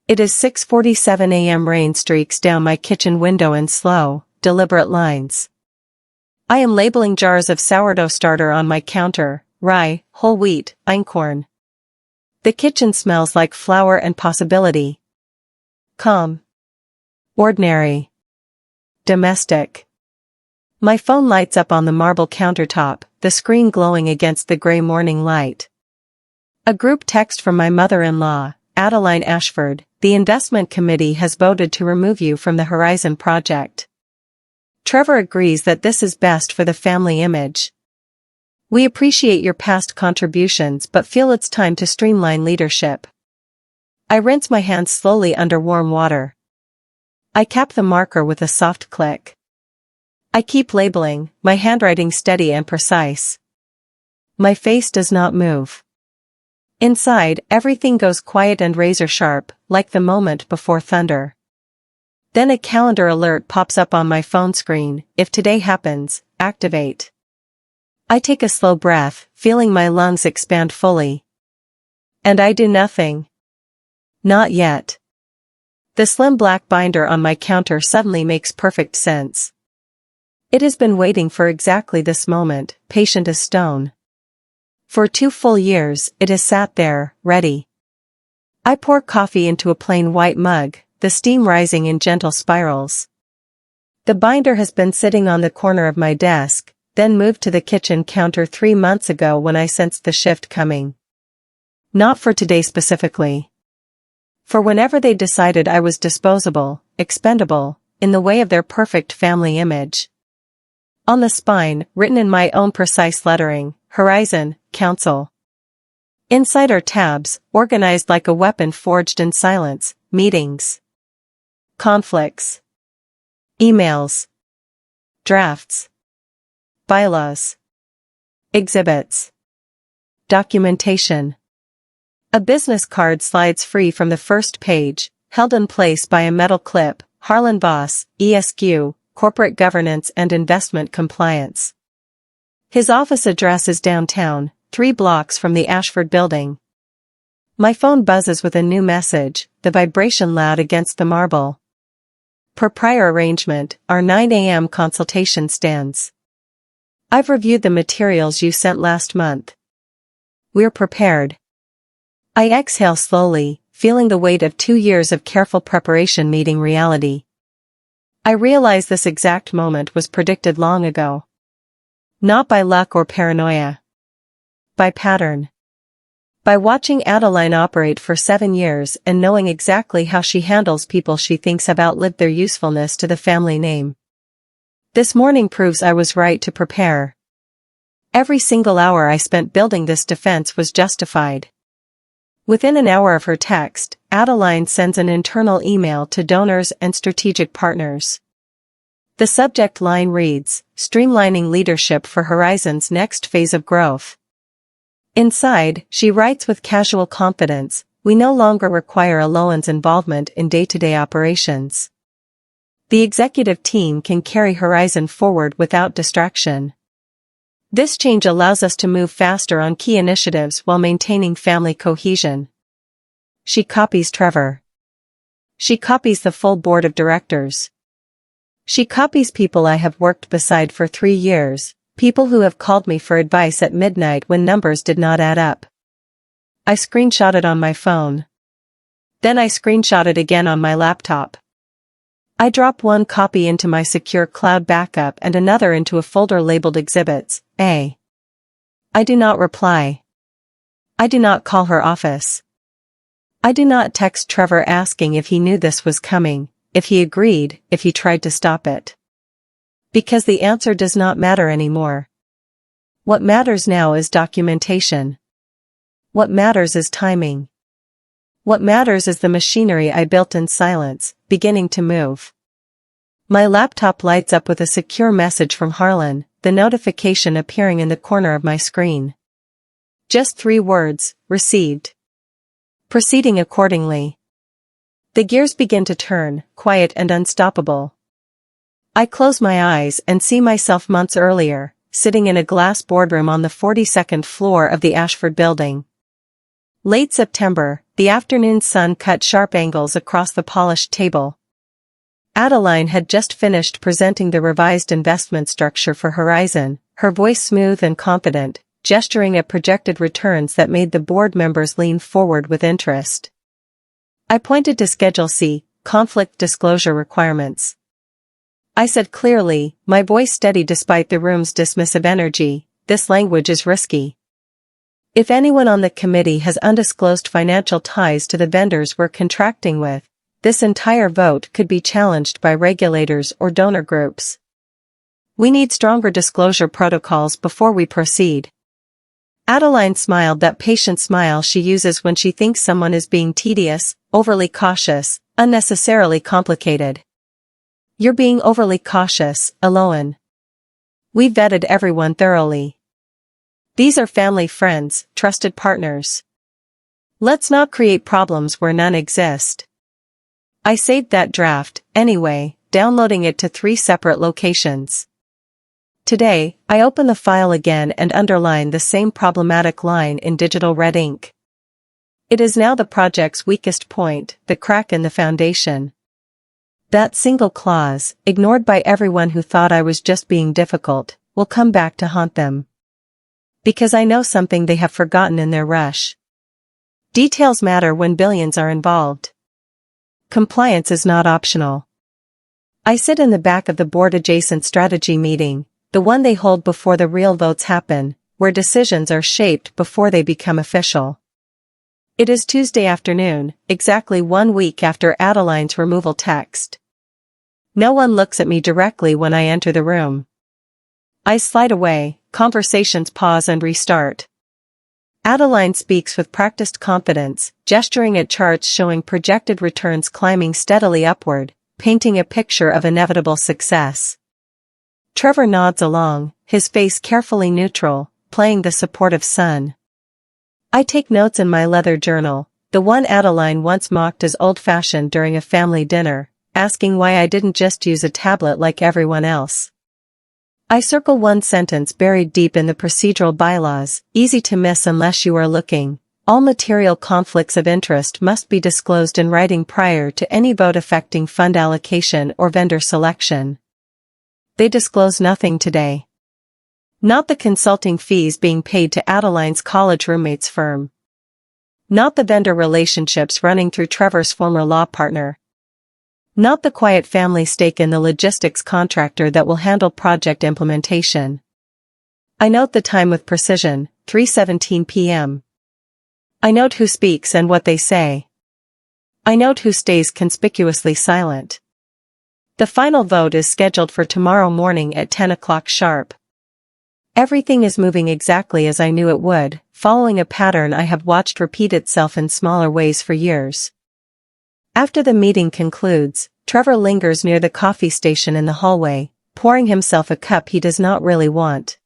It is 6:47 a.m. Rain streaks down my kitchen window in slow, deliberate lines. I am labeling jars of sourdough starter on my counter, rye, whole wheat, einkorn. The kitchen smells like flour and possibility. Calm. Ordinary. Domestic. My phone lights up on the marble countertop, the screen glowing against the gray morning light. A group text from my mother-in-law, Adeline Ashford. The investment committee has voted to remove you from the Horizon project. Trevor agrees that this is best for the family image. We appreciate your past contributions but feel it's time to streamline leadership. I rinse my hands slowly under warm water. I cap the marker with a soft click. I keep labeling, my handwriting steady and precise. My face does not move. Inside, everything goes quiet and razor-sharp, like the moment before thunder. Then a calendar alert pops up on my phone screen. If today happens, activate. I take a slow breath, feeling my lungs expand fully. And I do nothing. Not yet. The slim black binder on my counter suddenly makes perfect sense. It has been waiting for exactly this moment, patient as stone. For 2 full years, it has sat there, ready. I pour coffee into a plain white mug, the steam rising in gentle spirals. The binder has been sitting on the corner of my desk, then moved to the kitchen counter 3 months ago when I sensed the shift coming. Not for today specifically. For whenever they decided I was disposable, expendable, in the way of their perfect family image. On the spine, written in my own precise lettering, Horizon, Council. Inside are tabs, organized like a weapon forged in silence, meetings. Conflicts. Emails. Drafts. Bylaws. Exhibits. Documentation. A business card slides free from the first page, held in place by a metal clip, Harlan Boss, ESQ, Corporate Governance and Investment Compliance. His office address is downtown, 3 blocks from the Ashford building. My phone buzzes with a new message, the vibration loud against the marble. Per prior arrangement, our 9 a.m. consultation stands. I've reviewed the materials you sent last month. We're prepared. I exhale slowly, feeling the weight of 2 years of careful preparation meeting reality. I realize this exact moment was predicted long ago. Not by luck or paranoia. By pattern. By watching Adeline operate for 7 years and knowing exactly how she handles people she thinks have outlived their usefulness to the family name. This morning proves I was right to prepare. Every single hour I spent building this defense was justified. Within an hour of her text, Adeline sends an internal email to donors and strategic partners. The subject line reads, Streamlining Leadership for Horizon's Next Phase of Growth. Inside, she writes with casual confidence, we no longer require Elowen's involvement in day-to-day operations. The executive team can carry Horizon forward without distraction. This change allows us to move faster on key initiatives while maintaining family cohesion. She copies Trevor. She copies the full board of directors. She copies people I have worked beside for 3 years, people who have called me for advice at midnight when numbers did not add up. I screenshot it on my phone. Then I screenshot it again on my laptop. I drop one copy into my secure cloud backup and another into a folder labeled Exhibits, A. I do not reply. I do not call her office. I do not text Trevor asking if he knew this was coming, if he agreed, if he tried to stop it. Because the answer does not matter anymore. What matters now is documentation. What matters is timing. What matters is the machinery I built in silence, beginning to move. My laptop lights up with a secure message from Harlan, the notification appearing in the corner of my screen. Just 3 words, received. Proceeding accordingly. The gears begin to turn, quiet and unstoppable. I close my eyes and see myself months earlier, sitting in a glass boardroom on the 42nd floor of the Ashford building. Late September, the afternoon sun cut sharp angles across the polished table. Adeline had just finished presenting the revised investment structure for Horizon, her voice smooth and confident, gesturing at projected returns that made the board members lean forward with interest. I pointed to Schedule C, conflict disclosure requirements. I said clearly, my voice steady despite the room's dismissive energy, this language is risky. If anyone on the committee has undisclosed financial ties to the vendors we're contracting with, this entire vote could be challenged by regulators or donor groups. We need stronger disclosure protocols before we proceed. Adeline smiled, that patient smile she uses when she thinks someone is being tedious, overly cautious, unnecessarily complicated. You're being overly cautious, Elowen. We vetted everyone thoroughly. These are family friends, trusted partners. Let's not create problems where none exist. I saved that draft, anyway, downloading it to 3 separate locations. Today, I open the file again and underline the same problematic line in digital red ink. It is now the project's weakest point, the crack in the foundation. That single clause, ignored by everyone who thought I was just being difficult, will come back to haunt them. Because I know something they have forgotten in their rush. Details matter when billions are involved. Compliance is not optional. I sit in the back of the board-adjacent strategy meeting, the one they hold before the real votes happen, where decisions are shaped before they become official. It is Tuesday afternoon, exactly 1 week after Adeline's removal text. No one looks at me directly when I enter the room. I slide away, conversations pause and restart. Adeline speaks with practiced confidence, gesturing at charts showing projected returns climbing steadily upward, painting a picture of inevitable success. Trevor nods along, his face carefully neutral, playing the supportive sun. I take notes in my leather journal, the one Adeline once mocked as old-fashioned during a family dinner, asking why I didn't just use a tablet like everyone else. I circle one sentence buried deep in the procedural bylaws, easy to miss unless you are looking. All material conflicts of interest must be disclosed in writing prior to any vote affecting fund allocation or vendor selection. They disclose nothing today. Not the consulting fees being paid to Adeline's college roommate's firm. Not the vendor relationships running through Trevor's former law partner. Not the quiet family stake in the logistics contractor that will handle project implementation. I note the time with precision, 3:17 p.m. I note who speaks and what they say. I note who stays conspicuously silent. The final vote is scheduled for tomorrow morning at 10 o'clock sharp. Everything is moving exactly as I knew it would, following a pattern I have watched repeat itself in smaller ways for years. After the meeting concludes, Trevor lingers near the coffee station in the hallway, pouring himself a cup he does not really want.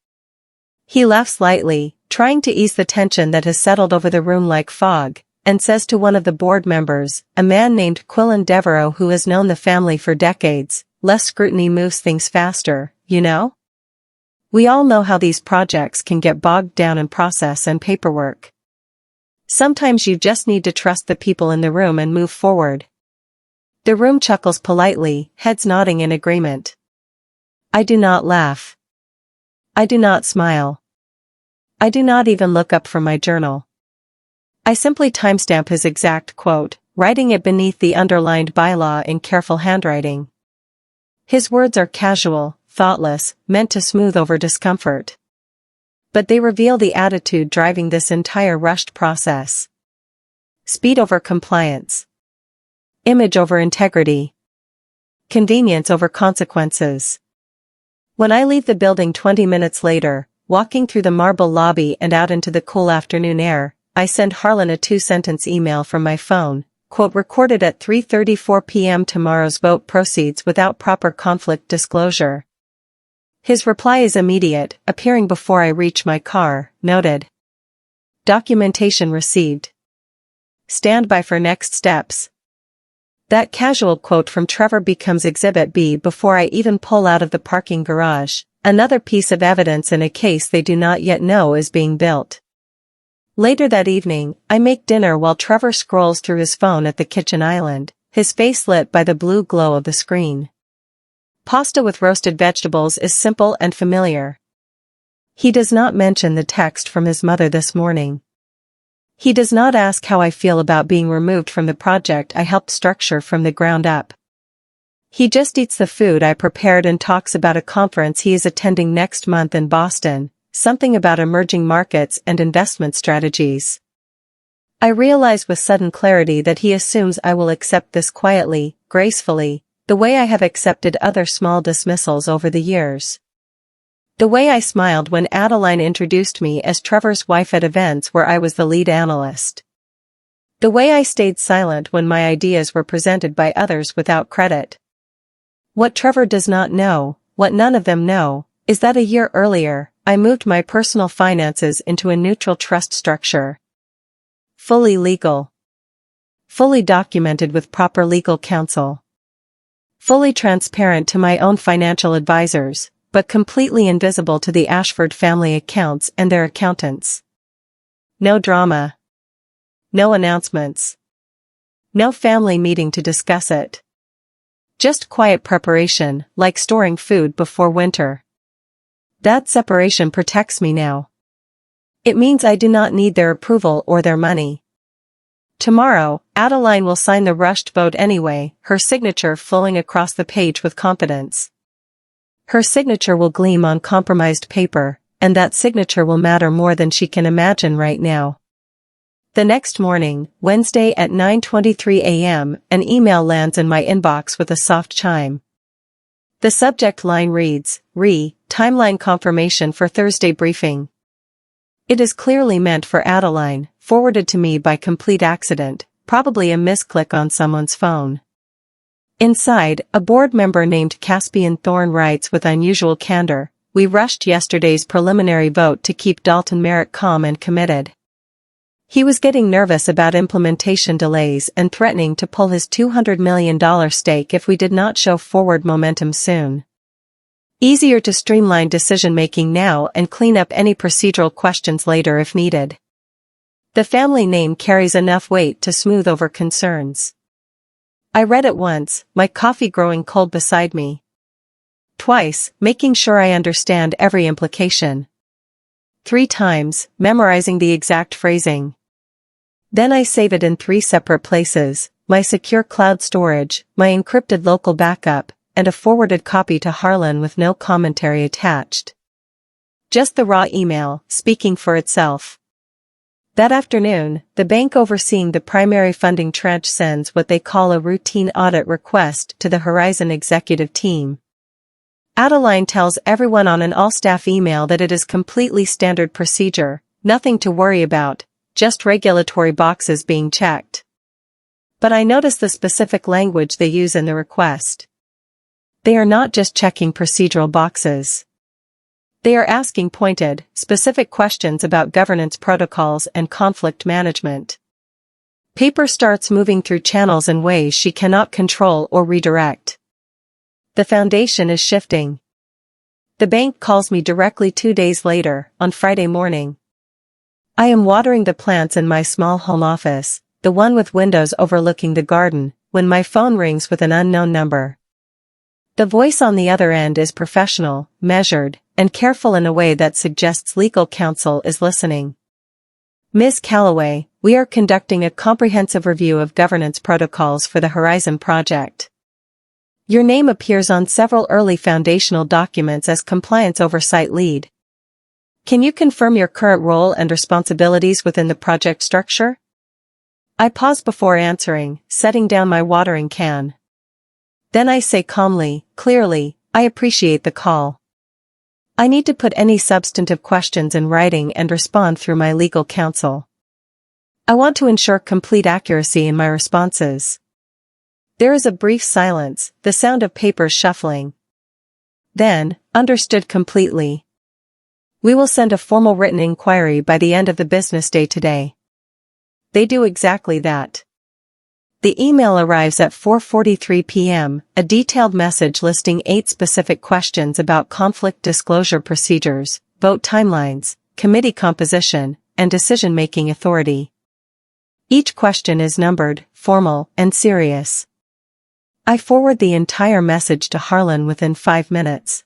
He laughs lightly, trying to ease the tension that has settled over the room like fog, and says to one of the board members, a man named Quillen Devereaux who has known the family for decades, less scrutiny moves things faster, you know? We all know how these projects can get bogged down in process and paperwork. Sometimes you just need to trust the people in the room and move forward. The room chuckles politely, heads nodding in agreement. I do not laugh. I do not smile. I do not even look up from my journal. I simply timestamp his exact quote, writing it beneath the underlined bylaw in careful handwriting. His words are casual, thoughtless, meant to smooth over discomfort. But they reveal the attitude driving this entire rushed process. Speed over compliance. Image over integrity. Convenience over consequences. When I leave the building 20 minutes later, walking through the marble lobby and out into the cool afternoon air, I send Harlan a 2-sentence email from my phone, quote, recorded at 3:34 p.m. Tomorrow's vote proceeds without proper conflict disclosure. His reply is immediate, appearing before I reach my car, noted. Documentation received. Stand by for next steps. That casual quote from Trevor becomes Exhibit B before I even pull out of the parking garage, another piece of evidence in a case they do not yet know is being built. Later that evening, I make dinner while Trevor scrolls through his phone at the kitchen island, his face lit by the blue glow of the screen. Pasta with roasted vegetables is simple and familiar. He does not mention the text from his mother this morning. He does not ask how I feel about being removed from the project I helped structure from the ground up. He just eats the food I prepared and talks about a conference he is attending next month in Boston, something about emerging markets and investment strategies. I realize with sudden clarity that he assumes I will accept this quietly, gracefully, the way I have accepted other small dismissals over the years. The way I smiled when Adeline introduced me as Trevor's wife at events where I was the lead analyst. The way I stayed silent when my ideas were presented by others without credit. What Trevor does not know, what none of them know, is that a year earlier, I moved my personal finances into a neutral trust structure. Fully legal. Fully documented with proper legal counsel. Fully transparent to my own financial advisors, but completely invisible to the Ashford family accounts and their accountants. No drama. No announcements. No family meeting to discuss it. Just quiet preparation, like storing food before winter. That separation protects me now. It means I do not need their approval or their money. Tomorrow, Adeline will sign the rushed vote anyway, her signature flowing across the page with confidence. Her signature will gleam on compromised paper, and that signature will matter more than she can imagine right now. The next morning, Wednesday at 9:23 a.m., an email lands in my inbox with a soft chime. The subject line reads, Timeline confirmation for Thursday briefing. It is clearly meant for Adeline, forwarded to me by complete accident, probably a misclick on someone's phone. Inside, a board member named Caspian Thorne writes with unusual candor, "We rushed yesterday's preliminary vote to keep Dalton Merrick calm and committed. He was getting nervous about implementation delays and threatening to pull his $200 million stake if we did not show forward momentum soon. Easier to streamline decision-making now and clean up any procedural questions later if needed." The family name carries enough weight to smooth over concerns. I read it once, my coffee growing cold beside me. Twice, making sure I understand every implication. 3 times, memorizing the exact phrasing. Then I save it in 3 separate places, my secure cloud storage, my encrypted local backup, and a forwarded copy to Harlan with no commentary attached. Just the raw email, speaking for itself. That afternoon, the bank overseeing the primary funding tranche sends what they call a routine audit request to the Horizon executive team. Adeline tells everyone on an all-staff email that it is completely standard procedure, nothing to worry about, just regulatory boxes being checked. But I notice the specific language they use in the request. They are not just checking procedural boxes. They are asking pointed, specific questions about governance protocols and conflict management. Paper starts moving through channels in ways she cannot control or redirect. The foundation is shifting. The bank calls me directly 2 days later, on Friday morning. I am watering the plants in my small home office, the one with windows overlooking the garden, when my phone rings with an unknown number. The voice on the other end is professional, measured, and careful in a way that suggests legal counsel is listening. "Ms. Calloway, we are conducting a comprehensive review of governance protocols for the Horizon project. Your name appears on several early foundational documents as compliance oversight lead. Can you confirm your current role and responsibilities within the project structure?" I pause before answering, setting down my watering can. Then I say calmly, clearly, "I appreciate the call. I need to put any substantive questions in writing and respond through my legal counsel. I want to ensure complete accuracy in my responses." There is a brief silence, the sound of papers shuffling. Then, "Understood completely. We will send a formal written inquiry by the end of the business day today." They do exactly that. The email arrives at 4:43 p.m., a detailed message listing 8 specific questions about conflict disclosure procedures, vote timelines, committee composition, and decision-making authority. Each question is numbered, formal, and serious. I forward the entire message to Harlan within 5 minutes.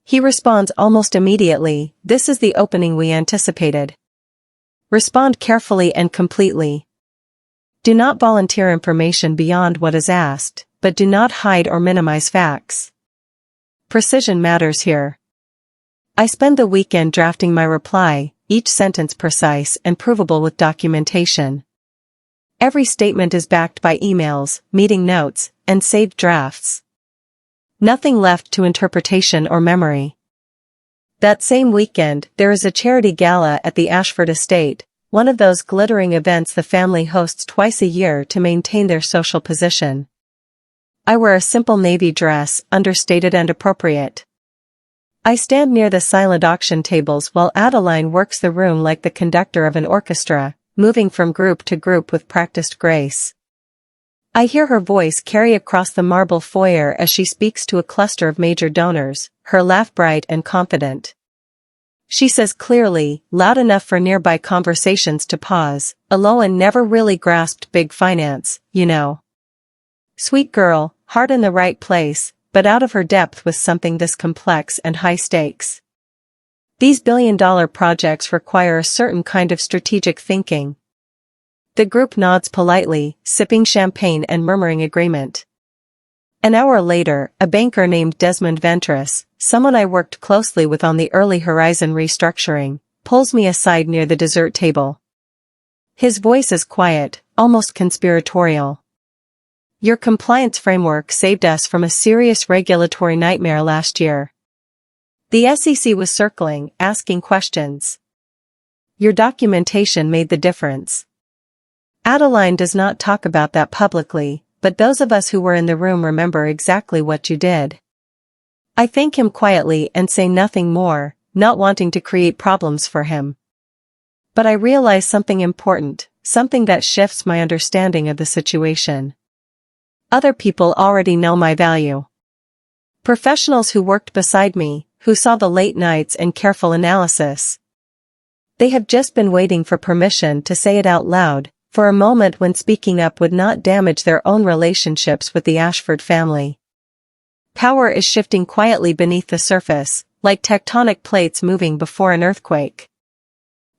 He responds almost immediately, "This is the opening we anticipated. Respond carefully and completely. Do not volunteer information beyond what is asked, but do not hide or minimize facts. Precision matters here." I spend the weekend drafting my reply, each sentence precise and provable with documentation. Every statement is backed by emails, meeting notes, and saved drafts. Nothing left to interpretation or memory. That same weekend, there is a charity gala at the Ashford estate, one of those glittering events the family hosts twice a year to maintain their social position. I wear a simple navy dress, understated and appropriate. I stand near the silent auction tables while Adeline works the room like the conductor of an orchestra, moving from group to group with practiced grace. I hear her voice carry across the marble foyer as she speaks to a cluster of major donors, her laugh bright and confident. She says clearly, loud enough for nearby conversations to pause, "Elowen never really grasped big finance, you know. Sweet girl, heart in the right place, but out of her depth with something this complex and high stakes. These billion-dollar projects require a certain kind of strategic thinking." The group nods politely, sipping champagne and murmuring agreement. An hour later, a banker named Desmond Ventris, someone I worked closely with on the early Horizon restructuring, pulls me aside near the dessert table. His voice is quiet, almost conspiratorial. "Your compliance framework saved us from a serious regulatory nightmare last year. The SEC was circling, asking questions. Your documentation made the difference." Adeline does not talk about that publicly, but those of us who were in the room remember exactly what you did. I thank him quietly and say nothing more, not wanting to create problems for him. But I realize something important, something that shifts my understanding of the situation. Other people already know my value. Professionals who worked beside me, who saw the late nights and careful analysis. They have just been waiting for permission to say it out loud, for a moment when speaking up would not damage their own relationships with the Ashford family. Power is shifting quietly beneath the surface, like tectonic plates moving before an earthquake.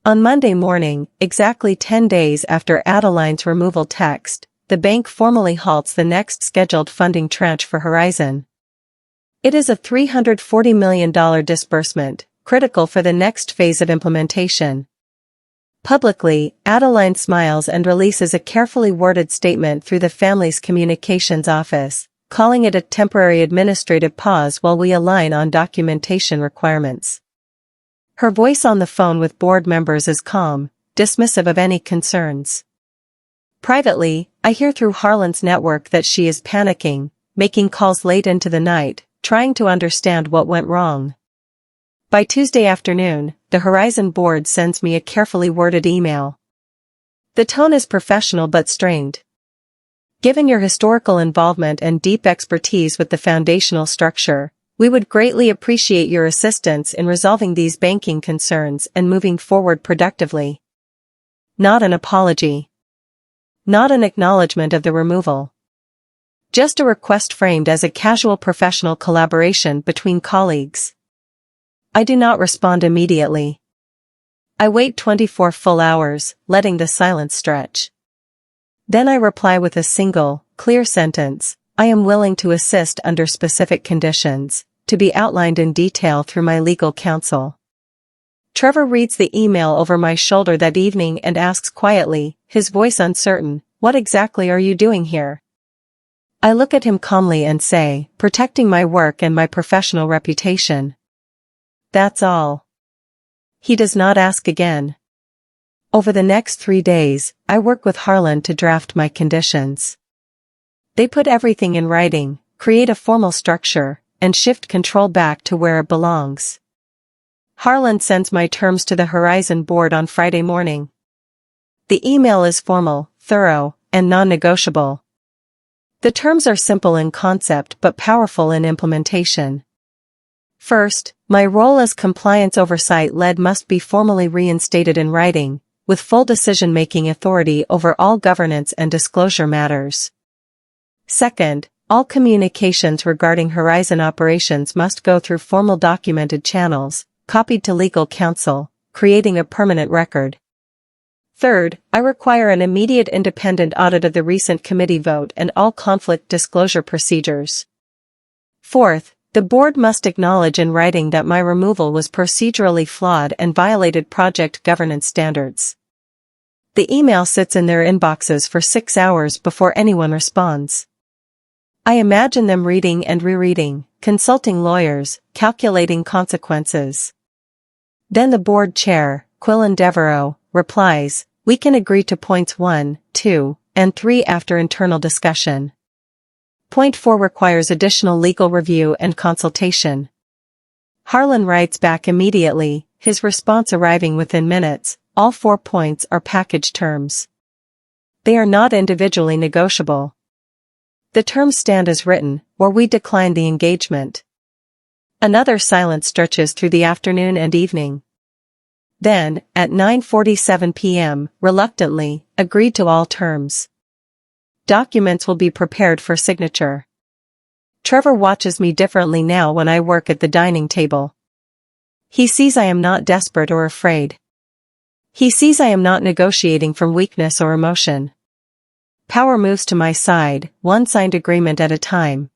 On Monday morning, exactly 10 days after Adeline's removal text, the bank formally halts the next scheduled funding tranche for Horizon. It is a $340 million disbursement, critical for the next phase of implementation. Publicly, Adeline smiles and releases a carefully worded statement through the family's communications office, calling it a temporary administrative pause while we align on documentation requirements. Her voice on the phone with board members is calm, dismissive of any concerns. Privately, I hear through Harlan's network that she is panicking, making calls late into the night, trying to understand what went wrong. By Tuesday afternoon, the Horizon board sends me a carefully worded email. The tone is professional but strained. "Given your historical involvement and deep expertise with the foundational structure, we would greatly appreciate your assistance in resolving these banking concerns and moving forward productively." Not an apology. Not an acknowledgement of the removal. Just a request framed as a casual professional collaboration between colleagues. I do not respond immediately. I wait 24 full hours, letting the silence stretch. Then I reply with a single, clear sentence, "I am willing to assist under specific conditions, to be outlined in detail through my legal counsel." Trevor reads the email over my shoulder that evening and asks quietly, his voice uncertain, "What exactly are you doing here?" I look at him calmly and say, "Protecting my work and my professional reputation." That's all. He does not ask again. Over the next 3 days, I work with Harlan to draft my conditions. They put everything in writing, create a formal structure, and shift control back to where it belongs. Harlan sends my terms to the Horizon board on Friday morning. The email is formal, thorough, and non-negotiable. The terms are simple in concept but powerful in implementation. First, my role as compliance oversight lead must be formally reinstated in writing, with full decision-making authority over all governance and disclosure matters. Second, all communications regarding Horizon operations must go through formal documented channels, copied to legal counsel, creating a permanent record. Third, I require an immediate independent audit of the recent committee vote and all conflict disclosure procedures. Fourth, the board must acknowledge in writing that my removal was procedurally flawed and violated project governance standards. The email sits in their inboxes for 6 hours before anyone responds. I imagine them reading and rereading, consulting lawyers, calculating consequences. Then the board chair, Quillen Devereaux, replies, "We can agree to points 1, 2, and 3 after internal discussion. Point 4 requires additional legal review and consultation." Harlan writes back immediately, his response arriving within minutes. All 4 points are package terms. They are not individually negotiable. The terms stand as written, or we decline the engagement. Another silence stretches through the afternoon and evening. Then, at 9:47 p.m., reluctantly, agreed to all terms. Documents will be prepared for signature. Trevor watches me differently now when I work at the dining table. He sees I am not desperate or afraid. He sees I am not negotiating from weakness or emotion. Power moves to my side, one signed agreement at a time.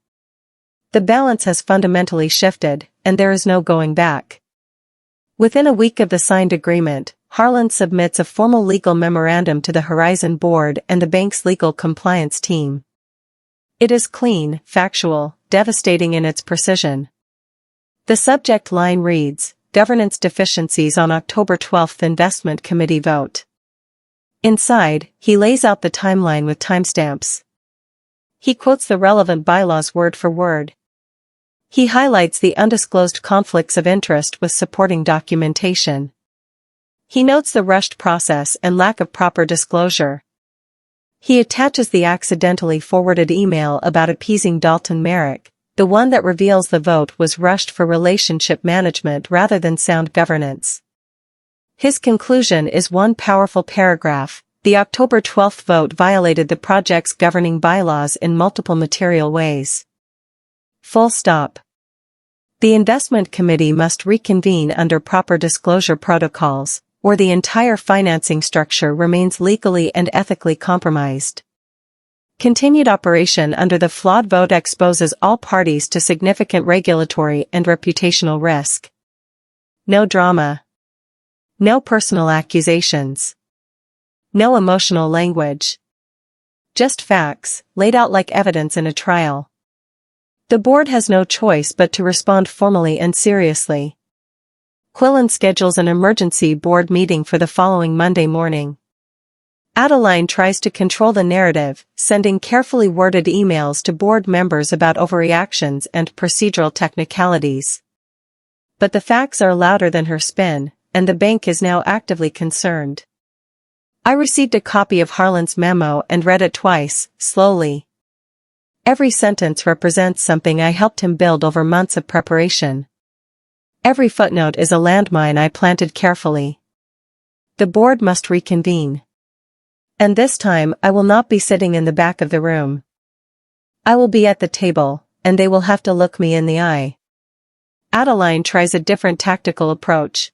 The balance has fundamentally shifted, and there is no going back. Within a week of the signed agreement, Harlan submits a formal legal memorandum to the Horizon board and the bank's legal compliance team. It is clean, factual, devastating in its precision. The subject line reads, "Governance deficiencies on October 12th Investment Committee vote." Inside, he lays out the timeline with timestamps. He quotes the relevant bylaws word for word. He highlights the undisclosed conflicts of interest with supporting documentation. He notes the rushed process and lack of proper disclosure. He attaches the accidentally forwarded email about appeasing Dalton Merrick, the one that reveals the vote was rushed for relationship management rather than sound governance. His conclusion is one powerful paragraph: the October 12th vote violated the project's governing bylaws in multiple material ways. Full stop. The investment committee must reconvene under proper disclosure protocols, or the entire financing structure remains legally and ethically compromised. Continued operation under the flawed vote exposes all parties to significant regulatory and reputational risk. No drama. No personal accusations. No emotional language. Just facts, laid out like evidence in a trial. The board has no choice but to respond formally and seriously. Quillen schedules an emergency board meeting for the following Monday morning. Adeline tries to control the narrative, sending carefully worded emails to board members about overreactions and procedural technicalities. But the facts are louder than her spin, and the bank is now actively concerned. I received a copy of Harlan's memo and read it twice, slowly. Every sentence represents something I helped him build over months of preparation. Every footnote is a landmine I planted carefully. The board must reconvene. And this time I will not be sitting in the back of the room. I will be at the table, and they will have to look me in the eye. Adeline tries a different tactical approach.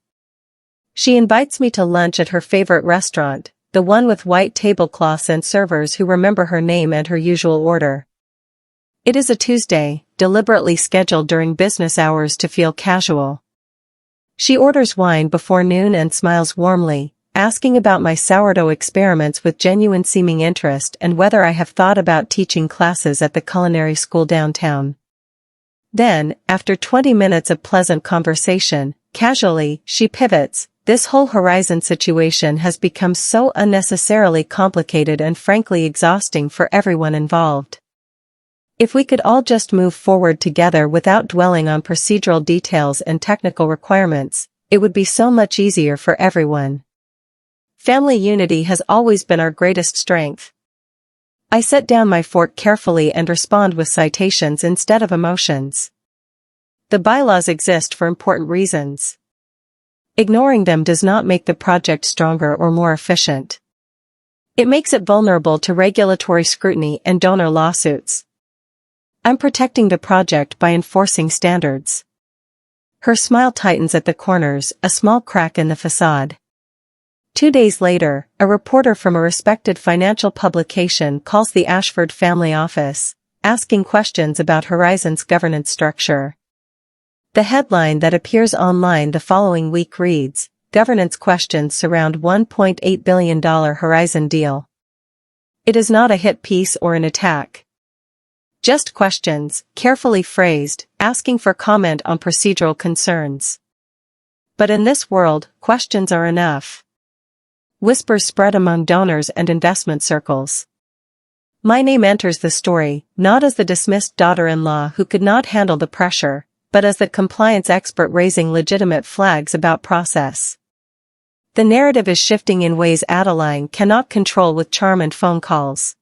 She invites me to lunch at her favorite restaurant, the one with white tablecloths and servers who remember her name and her usual order. It is a Tuesday, deliberately scheduled during business hours to feel casual. She orders wine before noon and smiles warmly, asking about my sourdough experiments with genuine seeming interest and whether I have thought about teaching classes at the culinary school downtown. Then, after 20 minutes of pleasant conversation, casually, she pivots. This whole Horizon situation has become so unnecessarily complicated and frankly exhausting for everyone involved. If we could all just move forward together without dwelling on procedural details and technical requirements, it would be so much easier for everyone. Family unity has always been our greatest strength. I set down my fork carefully and respond with citations instead of emotions. The bylaws exist for important reasons. Ignoring them does not make the project stronger or more efficient. It makes it vulnerable to regulatory scrutiny and donor lawsuits. I'm protecting the project by enforcing standards. Her smile tightens at the corners, a small crack in the facade. 2 days later, a reporter from a respected financial publication calls the Ashford family office, asking questions about Horizon's governance structure. The headline that appears online the following week reads, "Governance questions surround $1.8 billion Horizon deal." It is not a hit piece or an attack. Just questions, carefully phrased, asking for comment on procedural concerns. But in this world, questions are enough. Whispers spread among donors and investment circles. My name enters the story, not as the dismissed daughter-in-law who could not handle the pressure, but as the compliance expert raising legitimate flags about process. The narrative is shifting in ways Adeline cannot control with charm and phone calls.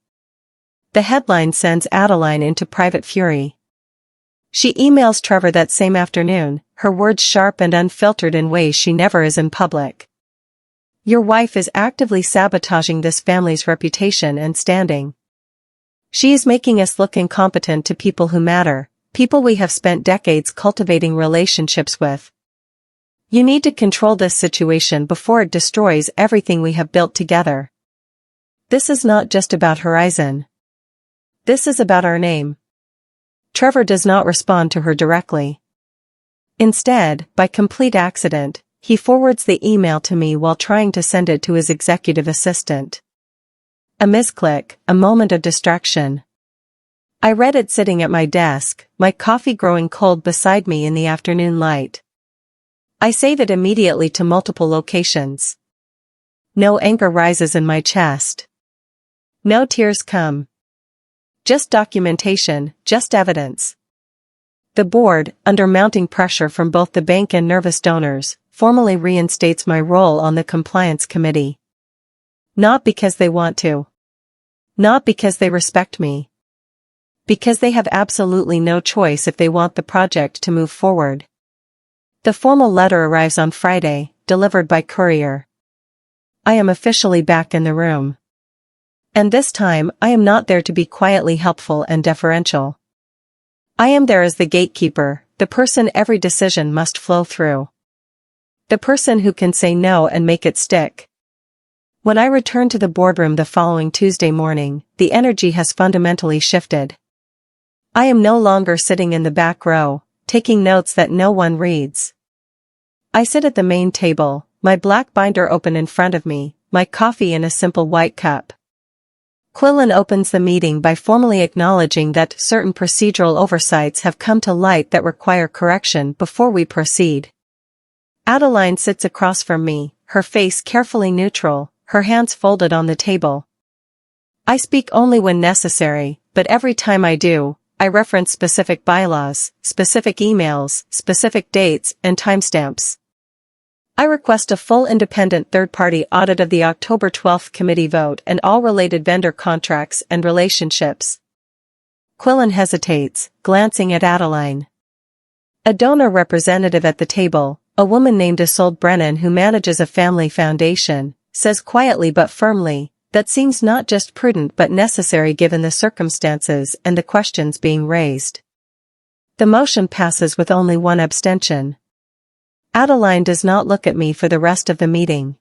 The headline sends Adeline into private fury. She emails Trevor that same afternoon, her words sharp and unfiltered in ways she never is in public. "Your wife is actively sabotaging this family's reputation and standing. She is making us look incompetent to people who matter, people we have spent decades cultivating relationships with. You need to control this situation before it destroys everything we have built together. This is not just about Horizon. This is about our name." Trevor does not respond to her directly. Instead, by complete accident, he forwards the email to me while trying to send it to his executive assistant. A misclick, a moment of distraction. I read it sitting at my desk, my coffee growing cold beside me in the afternoon light. I save it immediately to multiple locations. No anger rises in my chest. No tears come. Just documentation, just evidence. The board, under mounting pressure from both the bank and nervous donors, formally reinstates my role on the compliance committee. Not because they want to. Not because they respect me. Because they have absolutely no choice if they want the project to move forward. The formal letter arrives on Friday, delivered by courier. I am officially back in the room. And this time, I am not there to be quietly helpful and deferential. I am there as the gatekeeper, the person every decision must flow through. The person who can say no and make it stick. When I return to the boardroom the following Tuesday morning, the energy has fundamentally shifted. I am no longer sitting in the back row, taking notes that no one reads. I sit at the main table, my black binder open in front of me, my coffee in a simple white cup. Quillen opens the meeting by formally acknowledging that certain procedural oversights have come to light that require correction before we proceed. Adeline sits across from me, her face carefully neutral, her hands folded on the table. I speak only when necessary, but every time I do, I reference specific bylaws, specific emails, specific dates, and timestamps. I request a full independent third-party audit of the October 12th committee vote and all related vendor contracts and relationships. Quillen hesitates, glancing at Adeline. A donor representative at the table, a woman named Isolde Brennan who manages a family foundation, says quietly but firmly, "That seems not just prudent but necessary given the circumstances and the questions being raised." The motion passes with only one abstention. Adeline does not look at me for the rest of the meeting.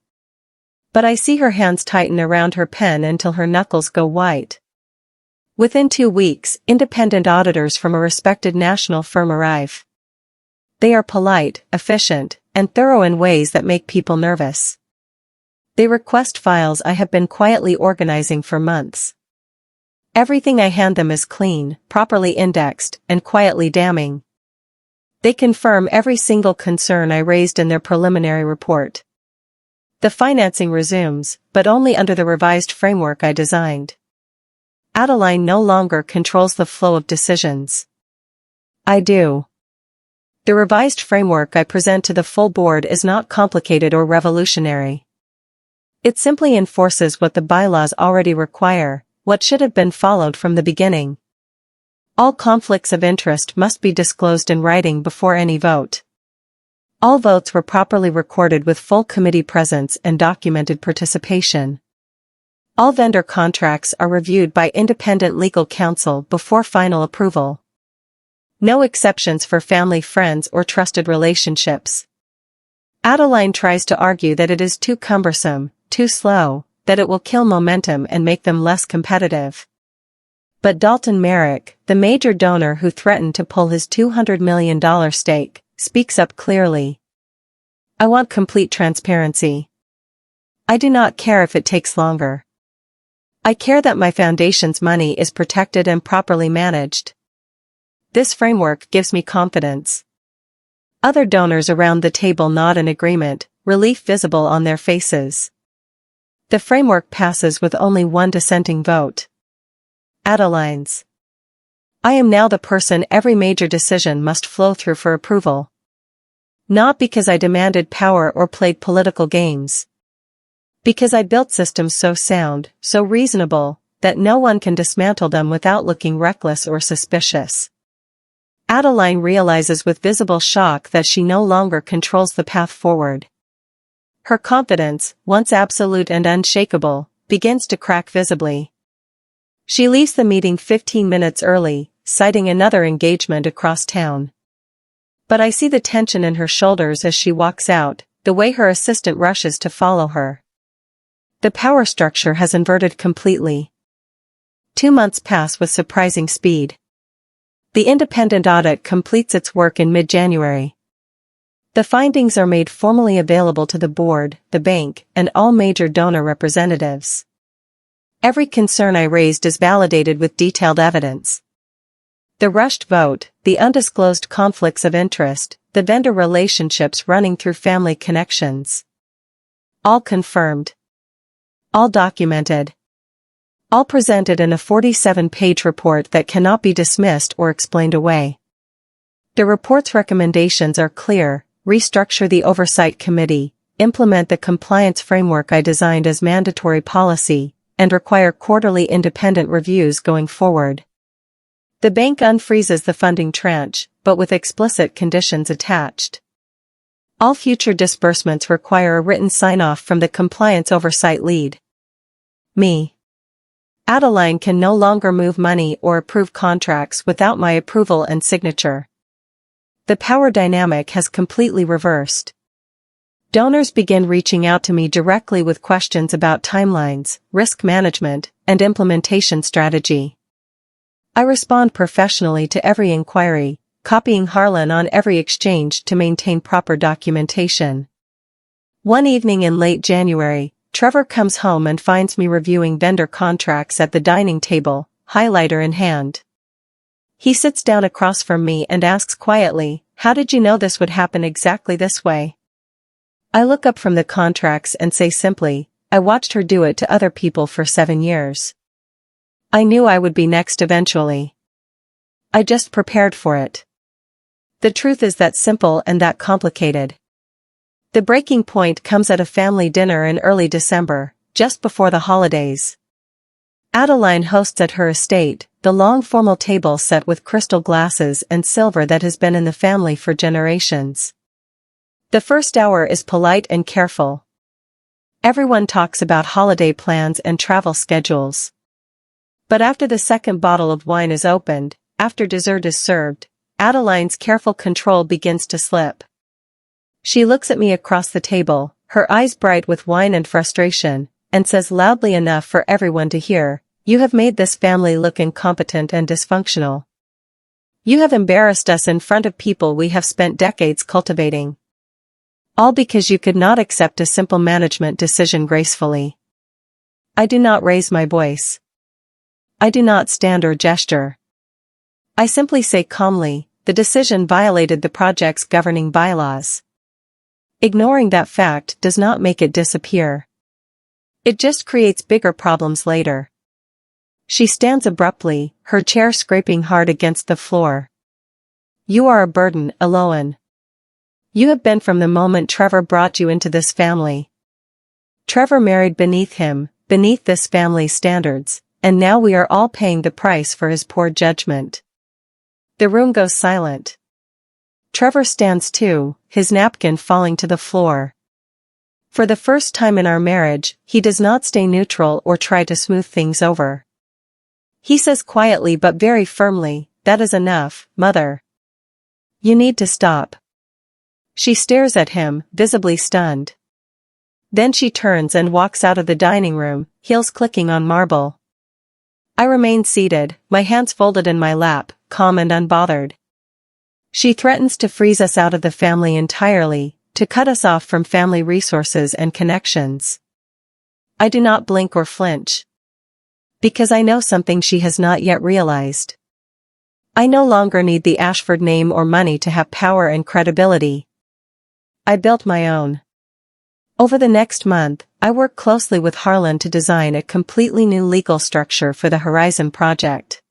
But I see her hands tighten around her pen until her knuckles go white. Within 2 weeks, independent auditors from a respected national firm arrive. They are polite, efficient, and thorough in ways that make people nervous. They request files I have been quietly organizing for months. Everything I hand them is clean, properly indexed, and quietly damning. They confirm every single concern I raised in their preliminary report. The financing resumes, but only under the revised framework I designed. Adeline no longer controls the flow of decisions. I do. The revised framework I present to the full board is not complicated or revolutionary. It simply enforces what the bylaws already require, what should have been followed from the beginning. All conflicts of interest must be disclosed in writing before any vote. All votes were properly recorded with full committee presence and documented participation. All vendor contracts are reviewed by independent legal counsel before final approval. No exceptions for family, friends, or trusted relationships. Adeline tries to argue that it is too cumbersome, too slow, that it will kill momentum and make them less competitive. But Dalton Merrick, the major donor who threatened to pull his $200 million stake, speaks up clearly. I want complete transparency. I do not care if it takes longer. I care that my foundation's money is protected and properly managed. This framework gives me confidence. Other donors around the table nod in agreement, relief visible on their faces. The framework passes with only one dissenting vote. Adeline's. I am now the person every major decision must flow through for approval. Not because I demanded power or played political games. Because I built systems so sound, so reasonable, that no one can dismantle them without looking reckless or suspicious. Adeline realizes with visible shock that she no longer controls the path forward. Her confidence, once absolute and unshakable, begins to crack visibly. She leaves the meeting 15 minutes early, citing another engagement across town. But I see the tension in her shoulders as she walks out, the way her assistant rushes to follow her. The power structure has inverted completely. 2 months pass with surprising speed. The independent audit completes its work in mid-January. The findings are made formally available to the board, the bank, and all major donor representatives. Every concern I raised is validated with detailed evidence. The rushed vote, the undisclosed conflicts of interest, the vendor relationships running through family connections. All confirmed. All documented. All presented in a 47-page report that cannot be dismissed or explained away. The report's recommendations are clear: restructure the oversight committee, implement the compliance framework I designed as mandatory policy, and require quarterly independent reviews going forward. The bank unfreezes the funding tranche, but with explicit conditions attached. All future disbursements require a written sign-off from the compliance oversight lead. Me. Adeline can no longer move money or approve contracts without my approval and signature. The power dynamic has completely reversed. Donors begin reaching out to me directly with questions about timelines, risk management, and implementation strategy. I respond professionally to every inquiry, copying Harlan on every exchange to maintain proper documentation. One evening in late January, Trevor comes home and finds me reviewing vendor contracts at the dining table, highlighter in hand. He sits down across from me and asks quietly, "How did you know this would happen exactly this way?" I look up from the contracts and say simply, "I watched her do it to other people for 7 years. I knew I would be next eventually. I just prepared for it." The truth is that simple and that complicated. The breaking point comes at a family dinner in early December, just before the holidays. Adeline hosts at her estate, the long formal table set with crystal glasses and silver that has been in the family for generations. The first hour is polite and careful. Everyone talks about holiday plans and travel schedules. But after the second bottle of wine is opened, after dessert is served, Adeline's careful control begins to slip. She looks at me across the table, her eyes bright with wine and frustration, and says loudly enough for everyone to hear, "You have made this family look incompetent and dysfunctional. You have embarrassed us in front of people we have spent decades cultivating. All because you could not accept a simple management decision gracefully." I do not raise my voice. I do not stand or gesture. I simply say calmly, "The decision violated the project's governing bylaws." Ignoring that fact does not make it disappear. It just creates bigger problems later. She stands abruptly, her chair scraping hard against the floor. "You are a burden, Elowen. You have been from the moment Trevor brought you into this family. Trevor married beneath him, beneath this family's standards, and now we are all paying the price for his poor judgment. The room goes silent. Trevor stands too, his napkin falling to the floor. For the first time in our marriage, he does not stay neutral or try to smooth things over. He says quietly but very firmly, "That is enough, Mother. You need to stop." She stares at him, visibly stunned. Then she turns and walks out of the dining room, heels clicking on marble. I remain seated, my hands folded in my lap, calm and unbothered. She threatens to freeze us out of the family entirely, to cut us off from family resources and connections. I do not blink or flinch. Because I know something she has not yet realized. I no longer need the Ashford name or money to have power and credibility. I built my own. Over the next month, I worked closely with Harlan to design a completely new legal structure for the Horizon project.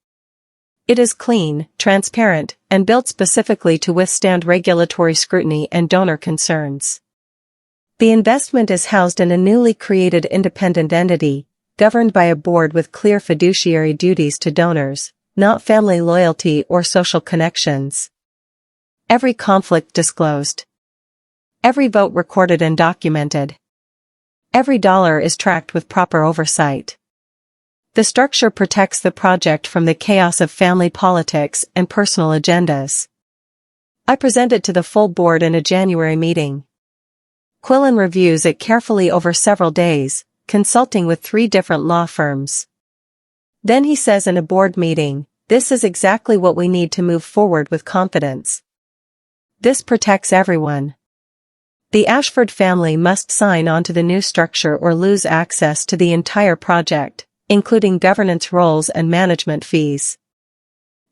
It is clean, transparent, and built specifically to withstand regulatory scrutiny and donor concerns. The investment is housed in a newly created independent entity, governed by a board with clear fiduciary duties to donors, not family loyalty or social connections. Every conflict disclosed. Every vote recorded and documented. Every dollar is tracked with proper oversight. The structure protects the project from the chaos of family politics and personal agendas. I present it to the full board in a January meeting. Quillen reviews it carefully over several days, consulting with 3 different law firms. Then he says in a board meeting, "This is exactly what we need to move forward with confidence. This protects everyone. The Ashford family must sign on to the new structure or lose access to the entire project, including governance roles and management fees."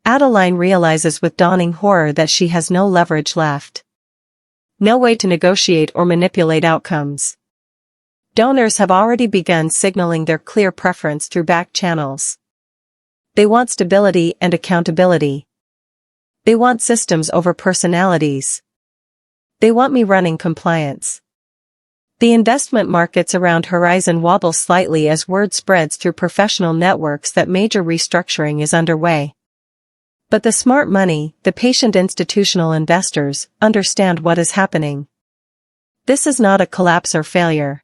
Adeline realizes with dawning horror that she has no leverage left. No way to negotiate or manipulate outcomes. Donors have already begun signaling their clear preference through back channels. They want stability and accountability. They want systems over personalities. They want me running compliance. The investment markets around Horizon wobble slightly as word spreads through professional networks that major restructuring is underway. But the smart money, the patient institutional investors, understand what is happening. This is not a collapse or failure.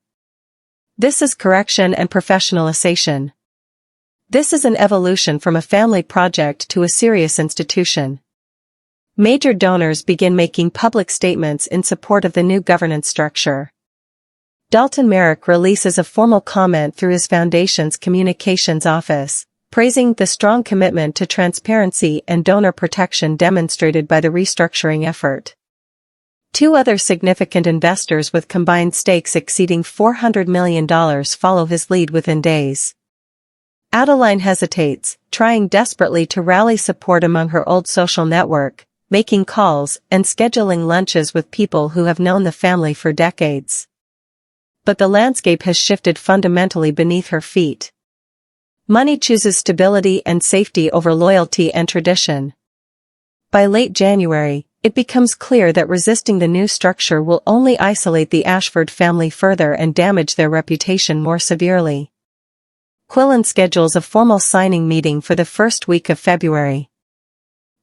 This is correction and professionalization. This is an evolution from a family project to a serious institution. Major donors begin making public statements in support of the new governance structure. Dalton Merrick releases a formal comment through his foundation's communications office, praising the strong commitment to transparency and donor protection demonstrated by the restructuring effort. 2 other significant investors with combined stakes exceeding $400 million follow his lead within days. Adeline hesitates, trying desperately to rally support among her old social network, making calls and scheduling lunches with people who have known the family for decades. But the landscape has shifted fundamentally beneath her feet. Money chooses stability and safety over loyalty and tradition. By late January, it becomes clear that resisting the new structure will only isolate the Ashford family further and damage their reputation more severely. Quillen schedules a formal signing meeting for the first week of February.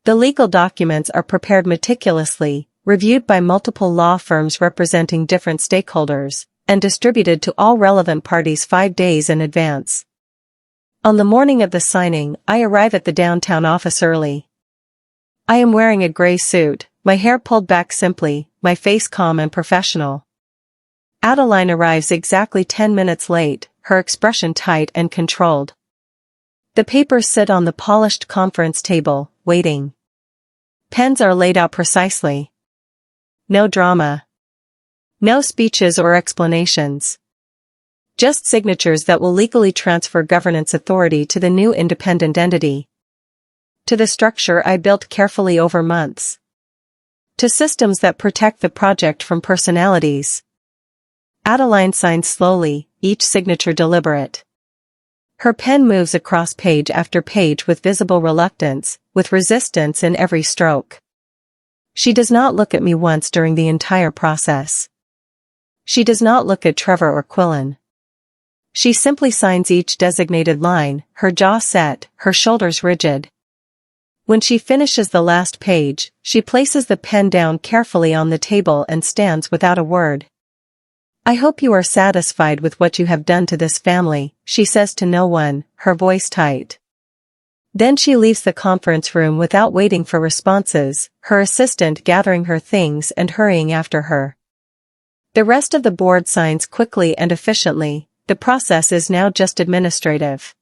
The legal documents are prepared meticulously, reviewed by multiple law firms representing different stakeholders, and distributed to all relevant parties 5 days in advance. On the morning of the signing, I arrive at the downtown office early. I am wearing a gray suit, my hair pulled back simply, my face calm and professional. Adeline arrives exactly 10 minutes late, her expression tight and controlled. The papers sit on the polished conference table, waiting. Pens are laid out precisely. No drama. No speeches or explanations. Just signatures that will legally transfer governance authority to the new independent entity. To the structure I built carefully over months. To systems that protect the project from personalities. Adeline signs slowly, each signature deliberate. Her pen moves across page after page with visible reluctance, with resistance in every stroke. She does not look at me once during the entire process. She does not look at Trevor or Quillen. She simply signs each designated line, her jaw set, her shoulders rigid. When she finishes the last page, she places the pen down carefully on the table and stands without a word. "I hope you are satisfied with what you have done to this family," she says to no one, her voice tight. Then she leaves the conference room without waiting for responses, her assistant gathering her things and hurrying after her. The rest of the board signs quickly and efficiently. The process is now just administrative.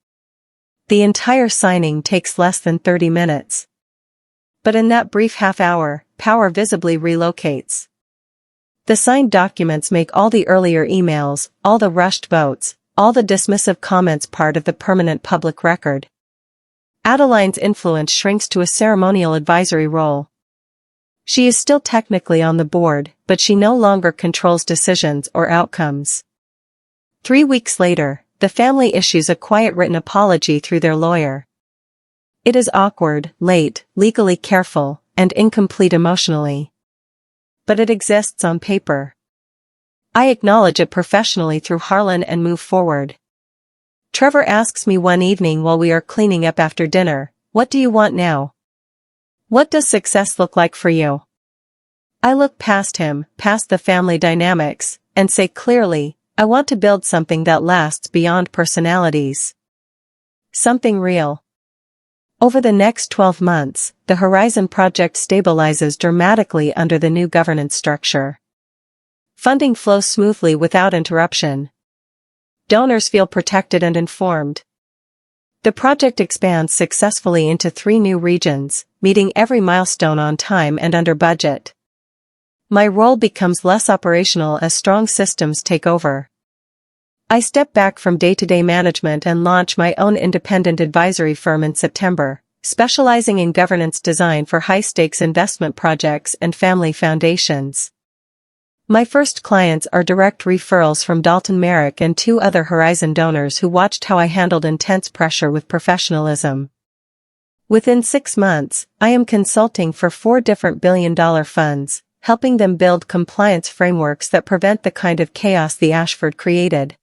The entire signing takes less than 30 minutes. But in that brief half hour, power visibly relocates. The signed documents make all the earlier emails, all the rushed votes, all the dismissive comments part of the permanent public record. Adeline's influence shrinks to a ceremonial advisory role. She is still technically on the board, but she no longer controls decisions or outcomes. 3 weeks later, the family issues a quiet written apology through their lawyer. It is awkward, late, legally careful, and incomplete emotionally. But it exists on paper. I acknowledge it professionally through Harlan and move forward. Trevor asks me one evening while we are cleaning up after dinner, "What do you want now? What does success look like for you?" I look past him, past the family dynamics, and say clearly, "I want to build something that lasts beyond personalities. Something real." Over the next 12 months, the Horizon project stabilizes dramatically under the new governance structure. Funding flows smoothly without interruption. Donors feel protected and informed. The project expands successfully into 3 new regions, meeting every milestone on time and under budget. My role becomes less operational as strong systems take over. I step back from day-to-day management and launch my own independent advisory firm in September, specializing in governance design for high-stakes investment projects and family foundations. My first clients are direct referrals from Dalton Merrick and 2 other Horizon donors who watched how I handled intense pressure with professionalism. Within 6 months, I am consulting for 4 different billion-dollar funds, helping them build compliance frameworks that prevent the kind of chaos the Ashford created.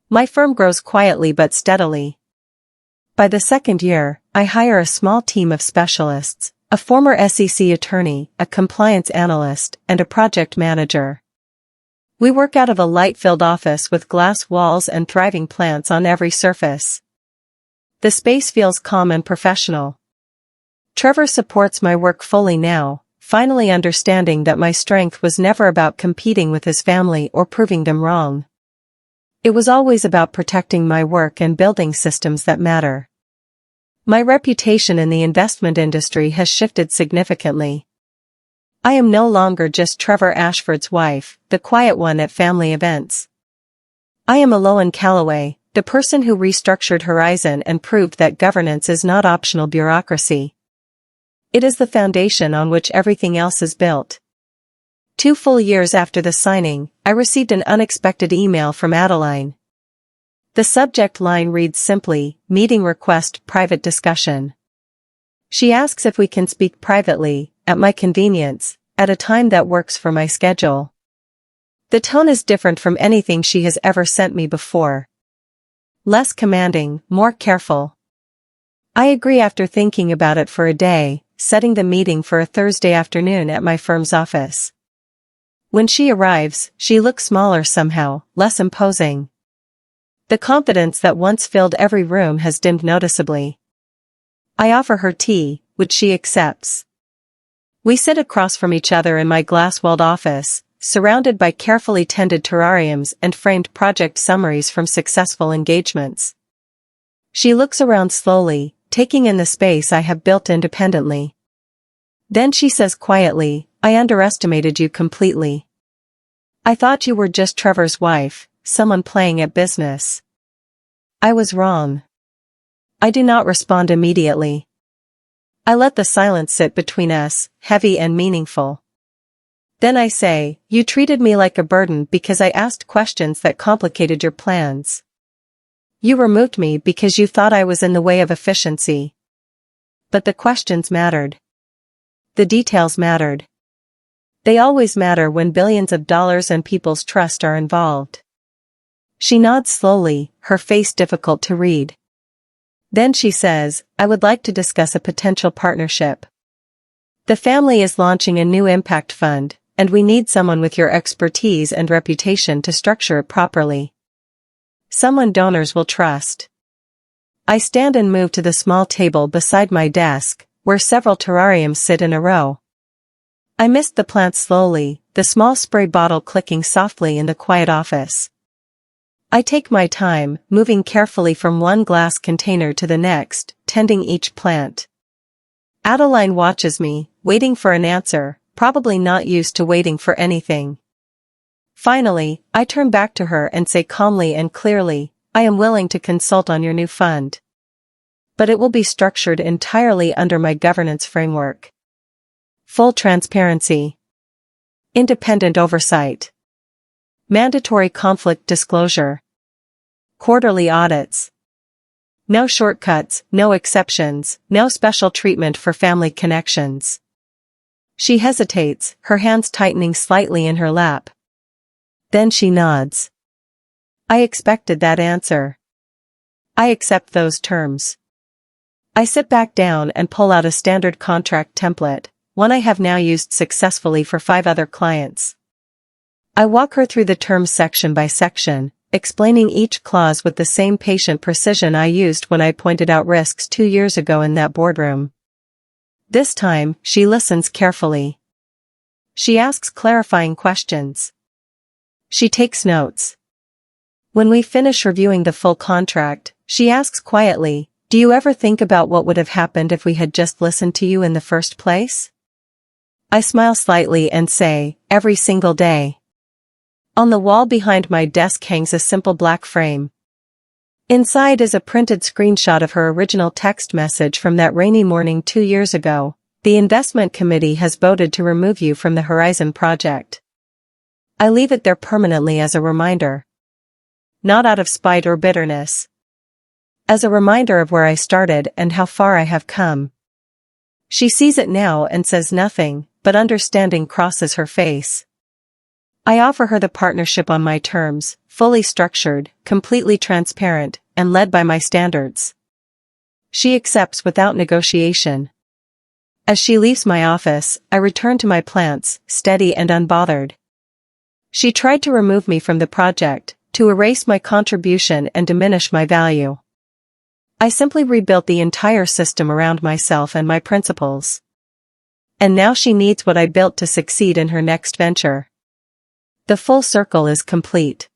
My firm grows quietly but steadily. By the 2nd year, I hire a small team of specialists, a former SEC attorney, a compliance analyst, and a project manager. We work out of a light-filled office with glass walls and thriving plants on every surface. The space feels calm and professional. Trevor supports my work fully now, finally understanding that my strength was never about competing with his family or proving them wrong. It was always about protecting my work and building systems that matter. My reputation in the investment industry has shifted significantly. I am no longer just Trevor Ashford's wife, the quiet one at family events. I am Elowen Calloway, the person who restructured Horizon and proved that governance is not optional bureaucracy. It is the foundation on which everything else is built. 2 full years after the signing, I received an unexpected email from Adeline. The subject line reads simply, "Meeting request, private discussion." She asks if we can speak privately, at my convenience, at a time that works for my schedule. The tone is different from anything she has ever sent me before. Less commanding, more careful. I agree after thinking about it for a day, setting the meeting for a Thursday afternoon at my firm's office. When she arrives, she looks smaller somehow, less imposing. The confidence that once filled every room has dimmed noticeably. I offer her tea, which she accepts. We sit across from each other in my glass-walled office, surrounded by carefully tended terrariums and framed project summaries from successful engagements. She looks around slowly, taking in the space I have built independently. Then she says quietly, "I underestimated you completely. I thought you were just Trevor's wife, someone playing at business. I was wrong." I do not respond immediately. I let the silence sit between us, heavy and meaningful. Then I say, "You treated me like a burden because I asked questions that complicated your plans. You removed me because you thought I was in the way of efficiency. But the questions mattered. The details mattered. They always matter when billions of dollars and people's trust are involved." She nods slowly, her face difficult to read. Then she says, I would like to discuss a potential partnership. The family is launching a new impact fund, and we need someone with your expertise and reputation to structure it properly. Someone donors will trust. I stand and move to the small table beside my desk, where several terrariums sit in a row. I mist the plants slowly, the small spray bottle clicking softly in the quiet office. I take my time, moving carefully from one glass container to the next, tending each plant. Adeline watches me, waiting for an answer, probably not used to waiting for anything. Finally, I turn back to her and say calmly and clearly, I am willing to consult on your new fund. But it will be structured entirely under my governance framework. Full transparency. Independent oversight. Mandatory conflict disclosure. Quarterly audits. No shortcuts, no exceptions, no special treatment for family connections. She hesitates, her hands tightening slightly in her lap. Then she nods. I expected that answer. I accept those terms. I sit back down and pull out a standard contract template, one I have now used successfully for 5 other clients. I walk her through the terms section by section, explaining each clause with the same patient precision I used when I pointed out risks 2 years ago in that boardroom. This time, she listens carefully. She asks clarifying questions. She takes notes. When we finish reviewing the full contract, she asks quietly, do you ever think about what would have happened if we had just listened to you in the first place? I smile slightly and say, every single day. On the wall behind my desk hangs a simple black frame. Inside is a printed screenshot of her original text message from that rainy morning 2 years ago. The investment committee has voted to remove you from the Horizon project. I leave it there permanently as a reminder. Not out of spite or bitterness. As a reminder of where I started and how far I have come. She sees it now and says nothing, but understanding crosses her face. I offer her the partnership on my terms, fully structured, completely transparent, and led by my standards. She accepts without negotiation. As she leaves my office, I return to my plants, steady and unbothered. She tried to remove me from the project, to erase my contribution and diminish my value. I simply rebuilt the entire system around myself and my principles. And now she needs what I built to succeed in her next venture. The full circle is complete.